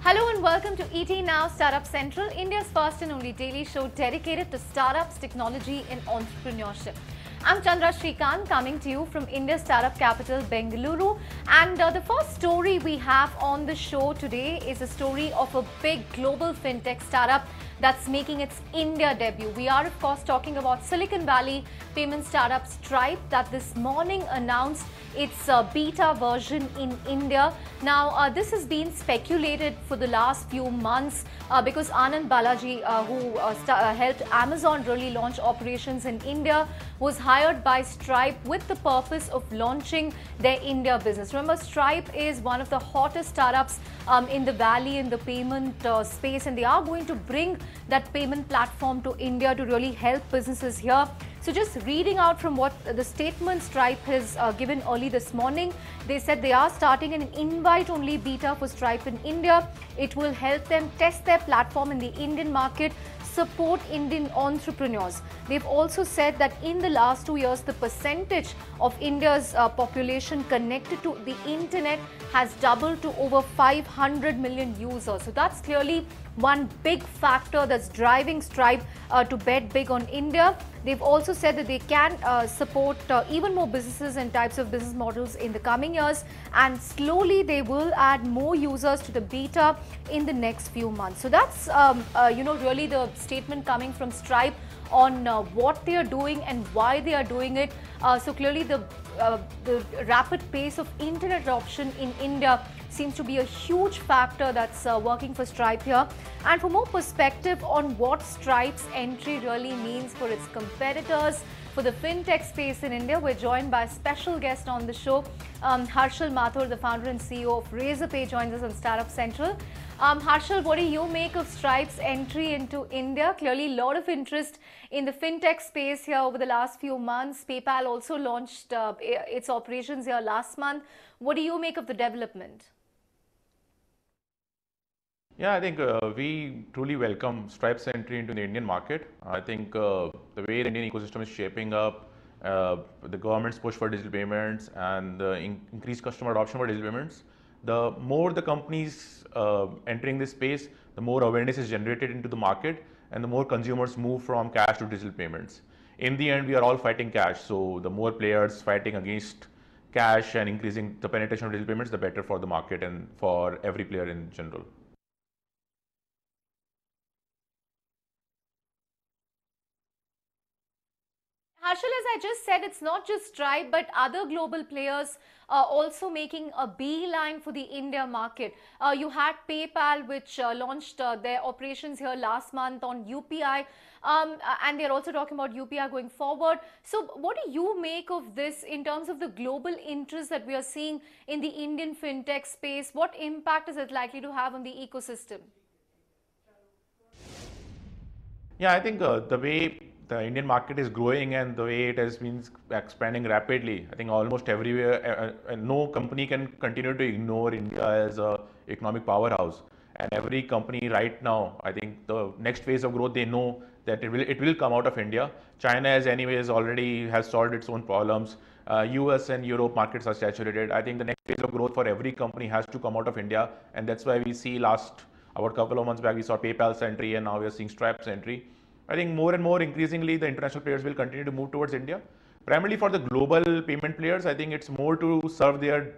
Hello and welcome to ET Now Startup Central, India's first and only daily show dedicated to startups, technology and entrepreneurship. I'm Chandra Shrikant coming to you from India's startup capital, Bengaluru. And the first story we have on the show today is a story of a big global fintech startup that's making its India debut. We are, of course, talking about Silicon Valley payment startup Stripe that this morning announced its beta version in India. Now, this has been speculated for the last few months because Anand Balaji, who helped Amazon really launch operations in India, was hired by Stripe with the purpose of launching their India business. Remember, Stripe is one of the hottest startups in the valley in the payment space, and they are going to bring that payment platform to India to really help businesses here. So just reading out from what the statement Stripe has given early this morning, they said they are starting an invite-only beta for Stripe in India. It will help them test their platform in the Indian market, support Indian entrepreneurs. They've also said that in the last 2 years, the percentage of India's population connected to the internet has doubled to over 500 million users. So that's clearly one big factor that's driving Stripe to bet big on India. They've also said that they can support even more businesses and types of business models in the coming years, and slowly they will add more users to the beta in the next few months. So that's really the statement coming from Stripe on what they are doing and why they are doing it. So clearly the rapid pace of internet adoption in India seems to be a huge factor that's working for Stripe here. And for more perspective on what Stripe's entry really means for its competitors, for the fintech space in India, we're joined by a special guest on the show. Harshal Mathur, the founder and CEO of Razorpay, joins us on Startup Central. Harshal, what do you make of Stripe's entry into India? Clearly a lot of interest in the fintech space here over the last few months. PayPal also launched its operations here last month. What do you make of the development? Yeah, I think we truly welcome Stripe's entry into the Indian market. I think the way the Indian ecosystem is shaping up, the government's push for digital payments and the increased customer adoption for digital payments, the more the companies entering this space, the more awareness is generated into the market and the more consumers move from cash to digital payments. In the end, we are all fighting cash. So the more players fighting against cash and increasing the penetration of digital payments, the better for the market and for every player in general. Harshal, as I just said, it's not just Stripe, but other global players also making a beeline for the India market. You had PayPal, which launched their operations here last month on UPI, and they're also talking about UPI going forward. So what do you make of this in terms of the global interest that we are seeing in the Indian fintech space? What impact is it likely to have on the ecosystem? Yeah, I think the way the Indian market is growing and the way it has been expanding rapidly, I think almost everywhere, no company can continue to ignore India as a economic powerhouse. And every company right now, I think the next phase of growth, they know that it will come out of India. China, as anyways, already has solved its own problems. US and Europe markets are saturated. I think the next phase of growth for every company has to come out of India, and that's why we see about a couple of months back, we saw PayPal's entry, and now we are seeing Stripe's entry. I think more and more increasingly the international players will continue to move towards India. Primarily for the global payment players, I think it's more to serve their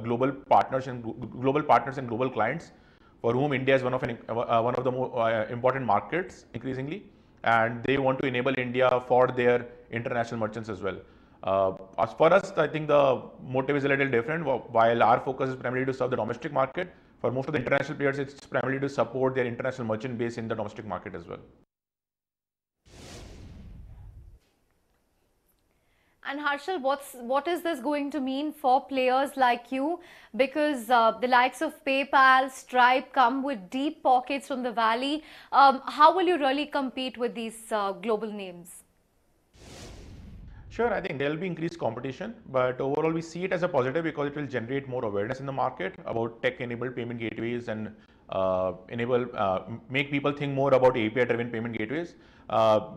global partners and global clients, for whom India is one of the more important markets increasingly, and they want to enable India for their international merchants as well. As for us, I think the motive is a little different. While our focus is primarily to serve the domestic market, for most of the international players, it's primarily to support their international merchant base in the domestic market as well. And Harshal, what is this going to mean for players like you? Because the likes of PayPal, Stripe come with deep pockets from the valley. How will you really compete with these global names? Sure, I think there will be increased competition, but overall we see it as a positive because it will generate more awareness in the market about tech-enabled payment gateways and make people think more about API-driven payment gateways.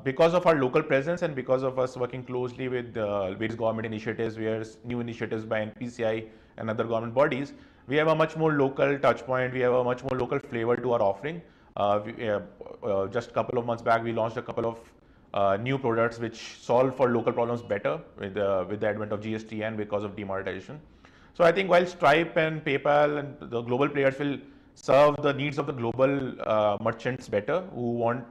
Because of our local presence and because of us working closely with various government initiatives, new initiatives by NPCI and other government bodies, we have a much more local touch point. We have a much more local flavor to our offering. Just a couple of months back, we launched a couple of new products which solve for local problems better with the advent of GST and because of demonetization. So I think while Stripe and PayPal and the global players will serve the needs of the global merchants better,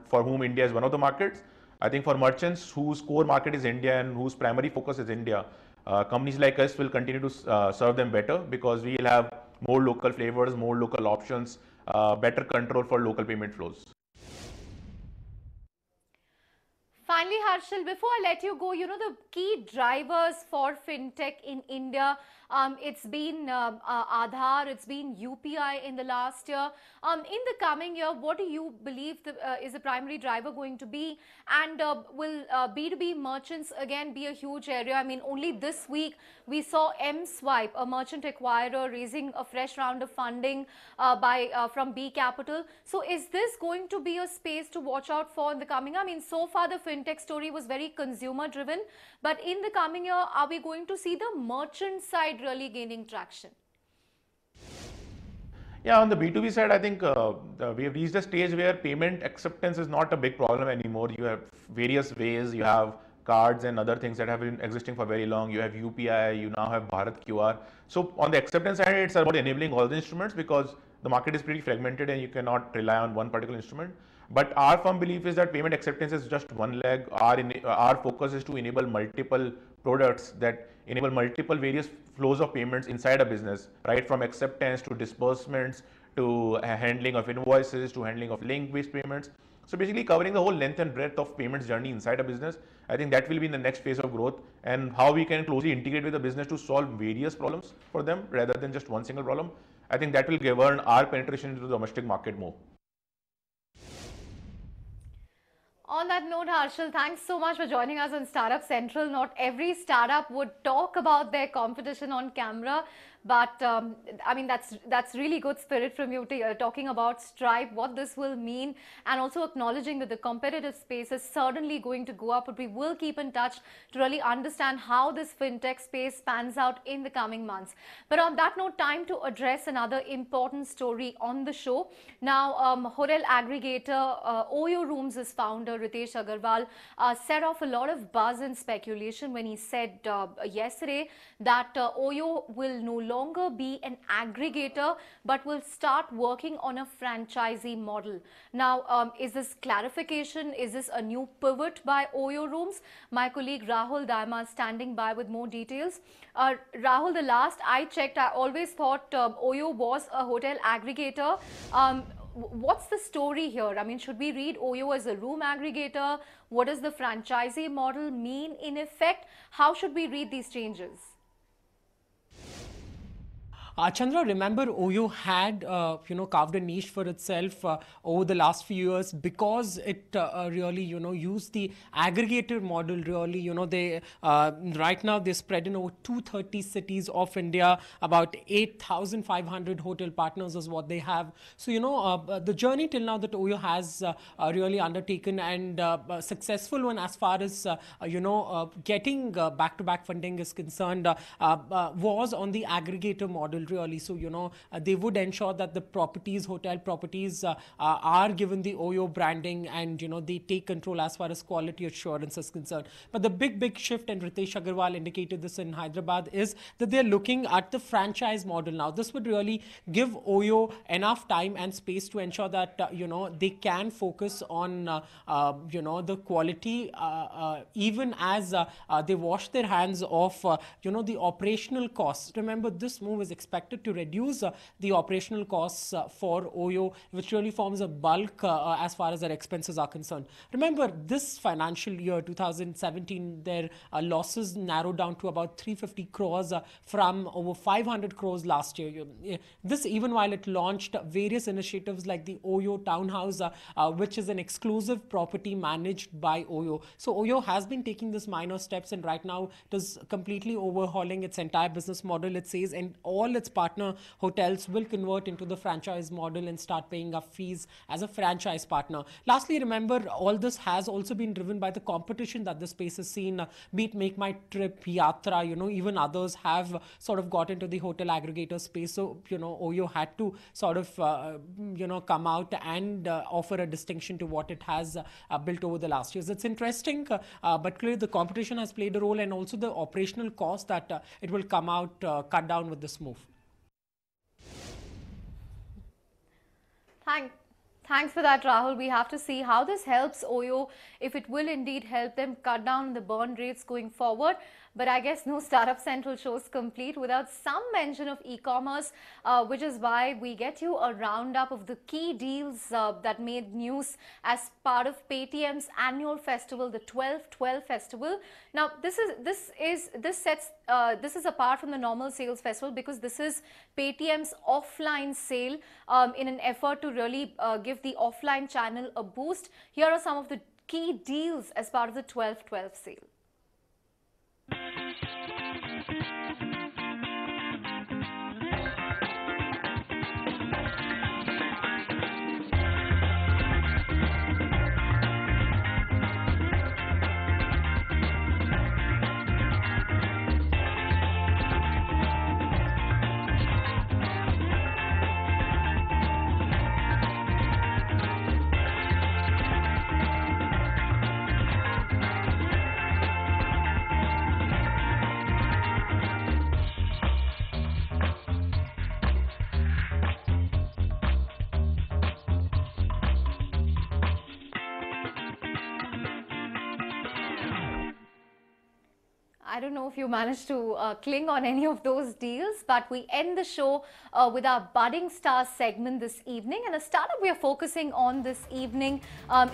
for whom India is one of the markets, I think for merchants whose core market is India and whose primary focus is India, companies like us will continue to serve them better because we will have more local flavors, more local options, better control for local payment flows. Finally, Harshal, before I let you go, the key drivers for fintech in India, it's been Aadhaar, it's been UPI in the last year. In the coming year, what do you believe is the primary driver going to be? And will B2B merchants again be a huge area? I mean, only this week we saw M-Swipe, a merchant acquirer, raising a fresh round of funding from B Capital. So is this going to be a space to watch out for in the coming year? I mean, so far the fintech story was very consumer driven, but in the coming year, are we going to see the merchant side really gaining traction? Yeah, on the B2B side, I think we have reached a stage where payment acceptance is not a big problem anymore. You have various ways, you have cards and other things that have been existing for very long. You have UPI, you now have Bharat QR. So on the acceptance side, it's about enabling all the instruments because the market is pretty fragmented and you cannot rely on one particular instrument. But our firm belief is that payment acceptance is just one leg. Our focus is to enable multiple products that enable multiple various flows of payments inside a business, right? From acceptance to disbursements to handling of invoices to handling of link-based payments. So basically covering the whole length and breadth of payments journey inside a business. I think that will be in the next phase of growth and how we can closely integrate with the business to solve various problems for them rather than just one single problem. I think that will govern our penetration into the domestic market more. On that note, Harshal, thanks so much for joining us on Startup Central. Not every startup would talk about their competition on camera, but I mean, that's really good spirit from you talking about Stripe, what this will mean, and also acknowledging that the competitive space is certainly going to go up, but we will keep in touch to really understand how this fintech space pans out in the coming months. But on that note, time to address another important story on the show. Now, hotel aggregator Oyo Rooms' founder Ritesh Agarwal set off a lot of buzz and speculation when he said yesterday that Oyo will no longer be an aggregator but will start working on a franchisee model. Now, is this clarification? Is this a new pivot by Oyo Rooms? My colleague Rahul Daima is standing by with more details. Rahul, the last I checked, I always thought Oyo was a hotel aggregator. What's the story here? I mean, should we read Oyo as a room aggregator? What does the franchisee model mean in effect? How should we read these changes? Chandra, remember Oyo had carved a niche for itself over the last few years because it really used the aggregator model. Really, they right now they're spread in over 230 cities of India. About 8,500 hotel partners is what they have. So the journey till now that Oyo has really undertaken and successful one as far as getting back-to-back funding is concerned was on the aggregator model. Really, so they would ensure that the hotel properties are given the Oyo branding and they take control as far as quality assurance is concerned. But the big shift, and Ritesh Agarwal indicated this in Hyderabad, is that they're looking at the franchise model now. This would really give Oyo enough time and space to ensure that they can focus on the quality even as they wash their hands of the operational costs. Remember, this move is expected to reduce the operational costs for Oyo, which really forms a bulk as far as their expenses are concerned. Remember, this financial year 2017, their losses narrowed down to about 350 crores from over 500 crores last year. This even while it launched various initiatives like the Oyo Townhouse, which is an exclusive property managed by Oyo. So Oyo has been taking these minor steps, and right now it is completely overhauling its entire business model, it says, and all its partner hotels will convert into the franchise model and start paying up fees as a franchise partner. Lastly, remember, all this has also been driven by the competition that the space has seen, be it Make My Trip, Yatra, even others have sort of got into the hotel aggregator space. So, Oyo had to sort of, come out and offer a distinction to what it has built over the last years. It's interesting, but clearly the competition has played a role, and also the operational cost that it will come out cut down with this move. Thanks for that, Rahul. We have to see how this helps Oyo, if it will indeed help them cut down the burn rates going forward. But I guess no Startup Central shows complete without some mention of e-commerce, which is why we get you a roundup of the key deals that made news as part of Paytm's annual festival, the 12/12 festival. Now, this is apart from the normal sales festival, because this is Paytm's offline sale in an effort to really give the offline channel a boost. Here are some of the key deals as part of the 12/12 sale. I don't know if you managed to cling on any of those deals, but we end the show with our Budding Stars segment this evening. And the startup we are focusing on this evening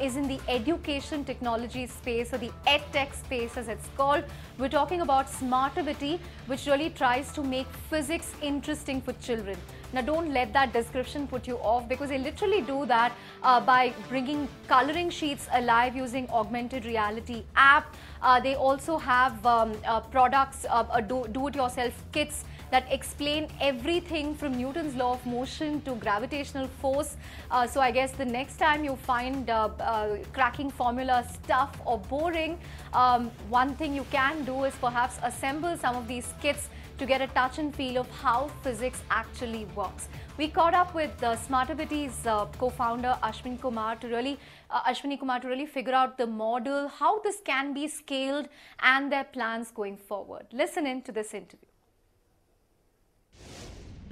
is in the education technology space, or the EdTech space as it's called. We're talking about Smartivity, which really tries to make physics interesting for children. Now, don't let that description put you off, because they literally do that by bringing coloring sheets alive using augmented reality app. They also have products, do-it-yourself kits that explain everything from Newton's law of motion to gravitational force. So I guess the next time you find cracking formula stuff or boring, one thing you can do is perhaps assemble some of these kits to get a touch and feel of how physics actually works. We caught up with Smartivity's co-founder Ashwini Kumar to really figure out the model, how this can be scaled, and their plans going forward. Listen in to this interview.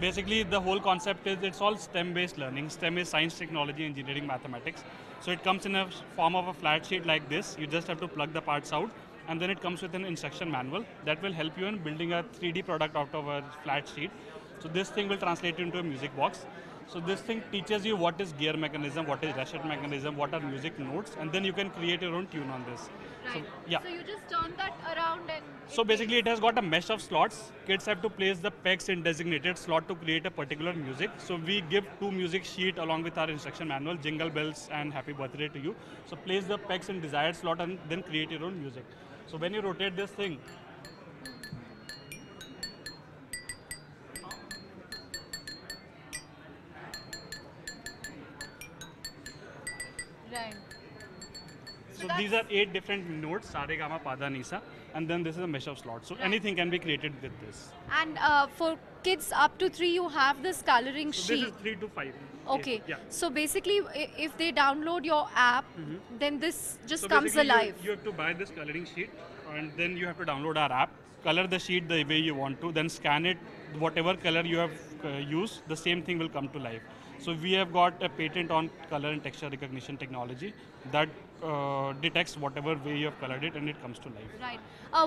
Basically, the whole concept is it's all STEM-based learning. STEM is science, technology, engineering, mathematics. So it comes in a form of a flat sheet like this. You just have to plug the parts out, and then it comes with an instruction manual that will help you in building a 3D product out of a flat sheet. So this thing will translate into a music box. So this thing teaches you what is gear mechanism, what is ratchet mechanism, what are music notes, and then you can create your own tune on this. Right. So, yeah. So you just turn that around and... So basically it has got a mesh of slots. Kids have to place the pegs in designated slot to create a particular music. So we give 2 music sheet along with our instruction manual, Jingle Bells and Happy Birthday to You. So place the pegs in desired slot and then create your own music. So when you rotate this thing, Right. so these are 8 different notes, Sa Re Ga Ma Pa Dha Ni Sa, and then this is a mesh of slots. So anything can be created with this. And for kids up to 3, you have this coloring So sheet. this is 3 to 5. Okay. Yeah. So basically, if they download your app, then this just So comes basically alive. You have to buy this coloring sheet, and then you have to download our app, color the sheet the way you want to, then scan it, whatever color you have used, the same thing will come to life. So we have got a patent on color and texture recognition technology that detects whatever way you have colored it, and it comes to life. Right.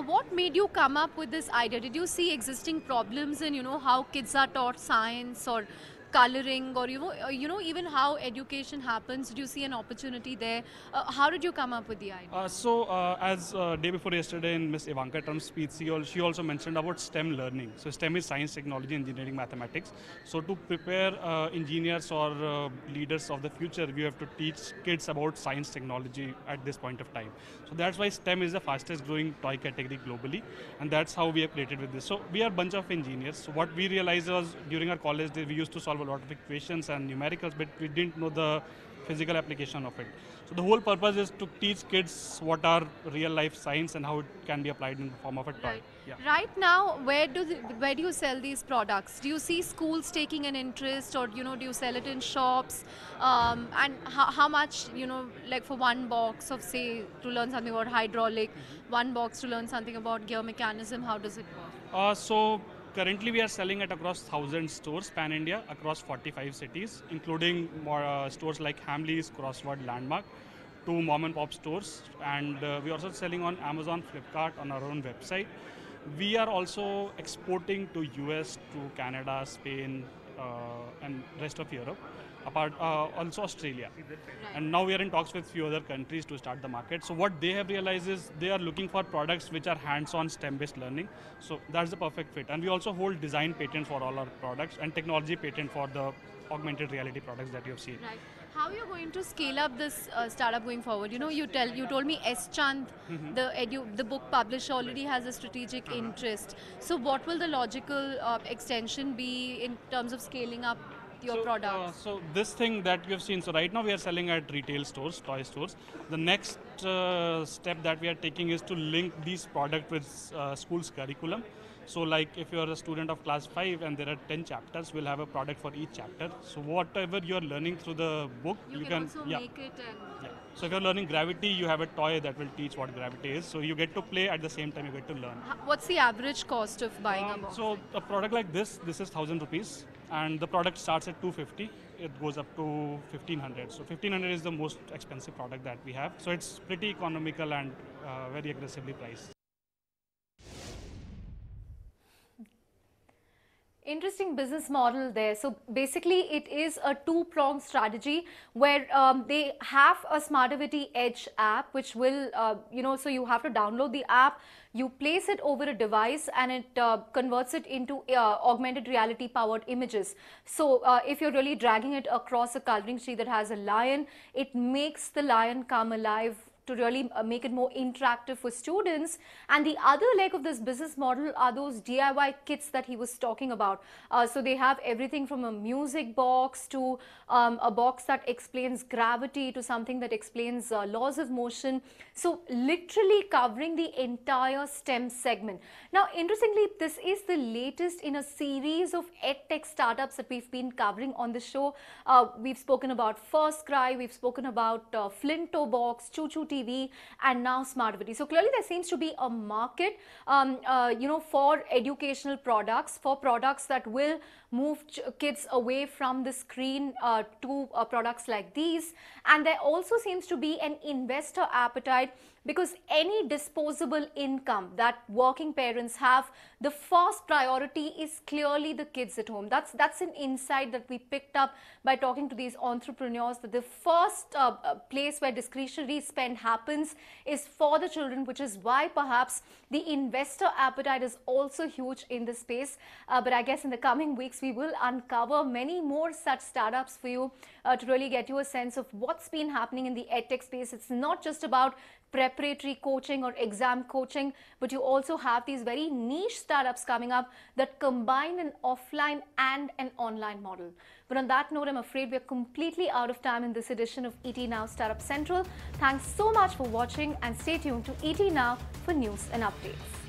What made you come up with this idea? Did you see existing problems in, how kids are taught science or coloring, or even how education happens? Do you see an opportunity there? How did you come up with the idea? As day before yesterday in Miss Ivanka Trump's speech, she also mentioned about STEM learning. So STEM is science, technology, engineering, mathematics. So to prepare engineers or leaders of the future, we have to teach kids about science, technology at this point of time. So that's why STEM is the fastest growing toy category globally, and that's how we have created with this. So we are a bunch of engineers. So what we realized was during our college days, we used to solve a lot of equations and numericals, but we didn't know the physical application of it. So the whole purpose is to teach kids what are real life science and how it can be applied in the form of a toy. Right. Yeah. Right now, where do you sell these products? Do you see schools taking an interest, or do you sell it in shops? And how much, like for one box of, say, to learn something about hydraulic, one box to learn something about gear mechanism, how does it work? So currently we are selling at across 1,000 stores pan India, across 45 cities, including more stores like Hamleys, Crossword, Landmark, 2 mom and pop stores, and we are also selling on Amazon, Flipkart, on our own website. We are also exporting to US, to Canada, Spain, and rest of Europe, also Australia. Right. And now we are in talks with few other countries to start the market. So what they have realized is they are looking for products which are hands-on STEM-based learning. So that's the perfect fit. And we also hold design patents for all our products and technology patent for the augmented reality products that you have seen. Right. How are you going to scale up this startup going forward? You told me S. Chand, the book publisher, already has a strategic interest. So what will the logical extension be in terms of scaling up your products? So this thing that you have seen, so right now we are selling at retail stores, toy stores. The next step that we are taking is to link these products with school's curriculum. So like if you're a student of class 5 and there are 10 chapters, we'll have a product for each chapter. So whatever you're learning through the book, you can also make it and... Yeah. So if you're learning gravity, you have a toy that will teach what gravity is. So you get to play at the same time you get to learn. What's the average cost of buying a box? So a product like this is 1,000 rupees, and the product starts at 250. It goes up to 1,500. So 1,500 is the most expensive product that we have. So it's pretty economical and very aggressively priced. Interesting business model there. So basically it is a two-pronged strategy where they have a Smartivity Edge app, which will, so you have to download the app, you place it over a device, and it converts it into augmented reality powered images. So if you're really dragging it across a coloring sheet that has a lion, it makes the lion come alive to really make it more interactive for students. And the other leg of this business model are those DIY kits that he was talking about. So they have everything from a music box to a box that explains gravity to something that explains laws of motion. So literally covering the entire STEM segment. Now, interestingly, this is the latest in a series of edtech startups that we've been covering on the show. We've spoken about First Cry, we've spoken about Flinto Box, Choo Choo TV, and now Smartivity. So clearly there seems to be a market, for educational products, for products that will move kids away from the screen to products like these. And there also seems to be an investor appetite, because any disposable income that working parents have, the first priority is clearly the kids at home. That's an insight that we picked up by talking to these entrepreneurs, that the first place where discretionary spend happens is for the children, which is why perhaps the investor appetite is also huge in this space. But I guess in the coming weeks, we will uncover many more such startups for you to really get you a sense of what's been happening in the edtech space. It's not just about preparatory coaching or exam coaching, but you also have these very niche startups coming up that combine an offline and an online model. But on that note, I'm afraid we're completely out of time in this edition of ET Now Startup Central. Thanks so much for watching, and stay tuned to ET Now for news and updates.